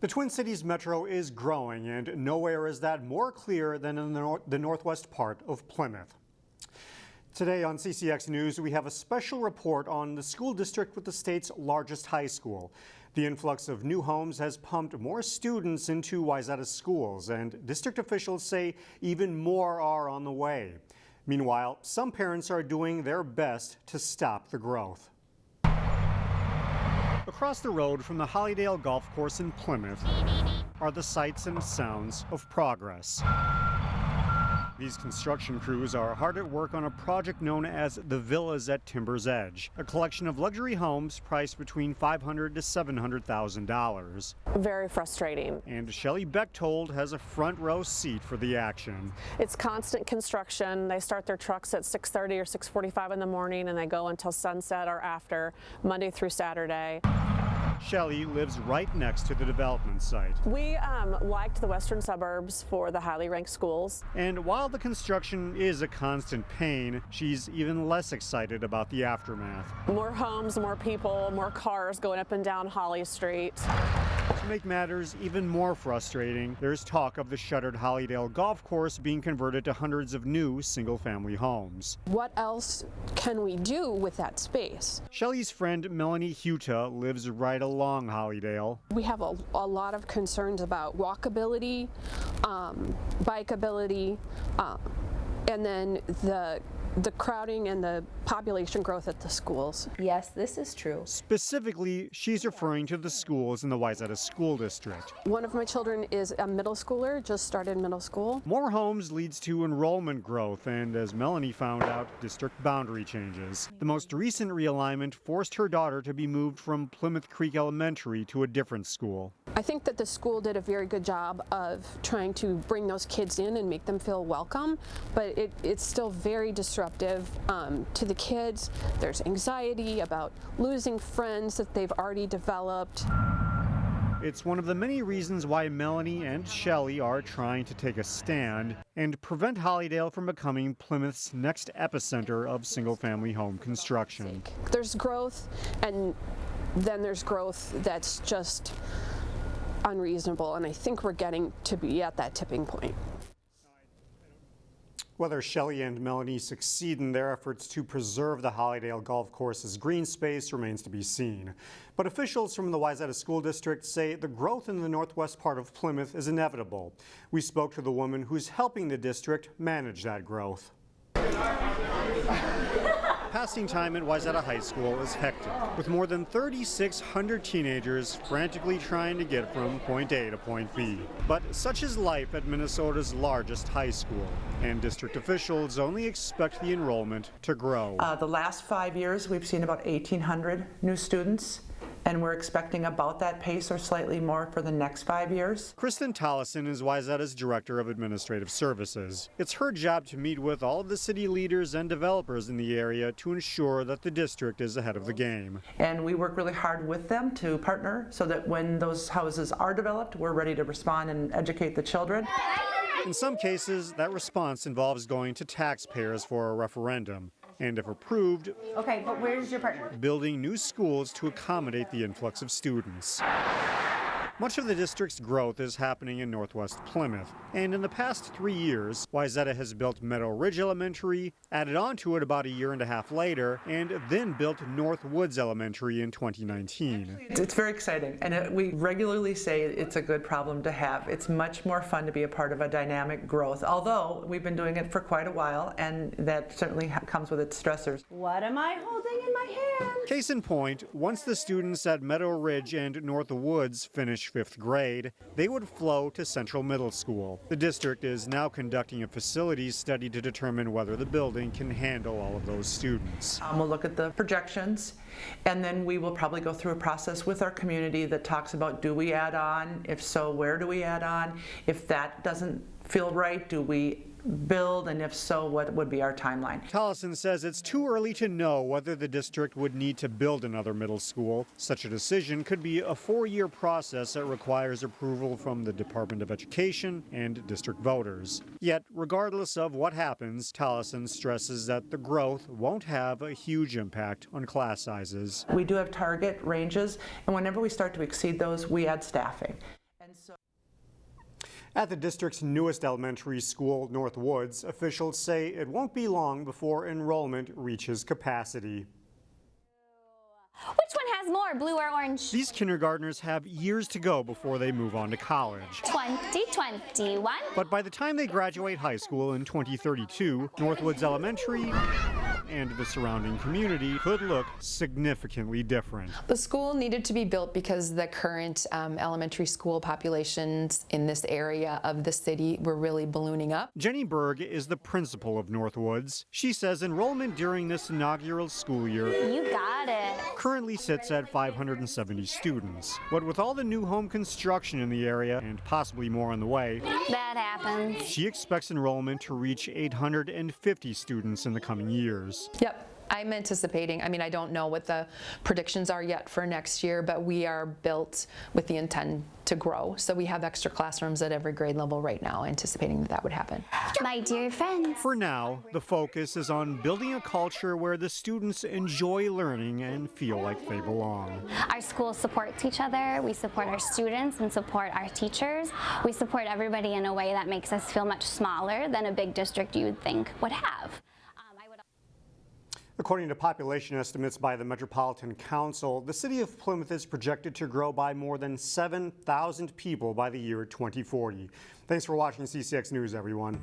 The Twin Cities Metro is growing, and nowhere is that more clear than in the northwest part of Plymouth. Today on CCX News, we have a special report on the school district with the state's largest high school. The influx of new homes has pumped more students into Wayzata schools, and district officials say even more are on the way. Meanwhile, some parents are doing their best to stop the growth. Across the road from the Hollydale Golf Course in Plymouth are the sights and sounds of progress. These construction crews are hard at work on a project known as the Villas at Timber's Edge, a collection of luxury homes priced between $500,000 to $700,000. Very frustrating. And Shelley Bechtold has a front row seat for the action. It's constant construction. They start their trucks at 6:30 or 6:45 in the morning, and they go until sunset or after, Monday through Saturday. Shelley lives right next to the development site. We liked the western suburbs for the highly ranked schools. And while the construction is a constant pain, she's even less excited about the aftermath. More homes, more people, more cars going up and down Holly Street. To make matters even more frustrating, there's talk of the shuttered Hollydale Golf Course being converted to hundreds of new single-family homes. What else can we do with that space? Shelley's friend Melanie Huta lives right along Hollydale. We have a lot of concerns about walkability, bikeability, and then the crowding and the population growth at the schools. Yes, this is true. Specifically, she's referring to the schools in the Wayzata School District. One of my children is a middle schooler, just started middle school. More homes leads to enrollment growth and, as Melanie found out, district boundary changes. The most recent realignment forced her daughter to be moved from Plymouth Creek Elementary to a different school. I think that the school did a very good job of trying to bring those kids in and make them feel welcome, but it's still very disruptive to the kids. There's anxiety about losing friends that they've already developed. It's one of the many reasons why Melanie and Shelley are trying to take a stand and prevent Hollydale from becoming Plymouth's next epicenter of single-family home construction. There's growth, and then there's growth that's just unreasonable, and I think we're getting to be at that tipping point. Whether Shelley and Melanie succeed in their efforts to preserve the Hollydale Golf Course's green space remains to be seen. But officials from the Wayzata School District say the growth in the northwest part of Plymouth is inevitable. We spoke to the woman who's helping the district manage that growth. Passing time at Wayzata High School is hectic, with more than 3,600 teenagers frantically trying to get from point A to point B. But such is life at Minnesota's largest high school, and district officials only expect the enrollment to grow. The last 5 years, we've seen about 1,800 new students, and we're expecting about that pace or slightly more for the next 5 years. Kristen Tollison is Wayzata's Director of Administrative Services. It's her job to meet with all of the city leaders and developers in the area to ensure that the district is ahead of the game. And we work really hard with them to partner so that when those houses are developed, we're ready to respond and educate the children. In some cases, that response involves going to taxpayers for a referendum. And if approved, Okay, but where's your partner? building new schools to accommodate the influx of students. Much of the district's growth is happening in northwest Plymouth, and in the past 3 years, Wayzata has built Meadow Ridge Elementary, added on to it about a year and a half later, and then built North Woods Elementary in 2019. It's very exciting, and we regularly say it's a good problem to have. It's much more fun to be a part of a dynamic growth, although we've been doing it for quite a while, and that certainly comes with its stressors. What am I holding in my hand? Case in point, once the students at Meadow Ridge and North Woods finish 5th grade, they would flow to Central Middle School. The district is now conducting a facilities study to determine whether the building can handle all of those students. We'll look at the projections, and then we will probably go through a process with our community that talks about, do we add on? If so, where do we add on? If that doesn't feel right, do we build, and if so, what would be our timeline? Tollison says it's too early to know whether the district would need to build another middle school. Such a decision could be a 4-year process that requires approval from the Department of Education and district voters. Yet, regardless of what happens, Tollison stresses that the growth won't have a huge impact on class sizes. We do have target ranges, and whenever we start to exceed those, we add staffing. At the district's newest elementary school, Northwoods, officials say it won't be long before enrollment reaches capacity. Which one has more, blue or orange? These kindergartners have years to go before they move on to college. 2021. But by the time they graduate high school in 2032, Northwoods Elementary and the surrounding community could look significantly different. The school needed to be built because the current elementary school populations in this area of the city were really ballooning up. Jenny Berg is the principal of Northwoods. She says enrollment during this inaugural school year You got it. currently sits at 570 students. But with all the new home construction in the area, and possibly more on the way, That happens. she expects enrollment to reach 850 students in the coming years. Yep. I'm anticipating, I don't know what the predictions are yet for next year, but we are built with the intent to grow. So we have extra classrooms at every grade level right now, anticipating that that would happen. My dear friends. For now, the focus is on building a culture where the students enjoy learning and feel like they belong. Our school supports each other. We support our students and support our teachers. We support everybody in a way that makes us feel much smaller than a big district you would think would have. According to population estimates by the Metropolitan Council, the city of Plymouth is projected to grow by more than 7,000 people by the year 2040. Thanks for watching CCX News, everyone.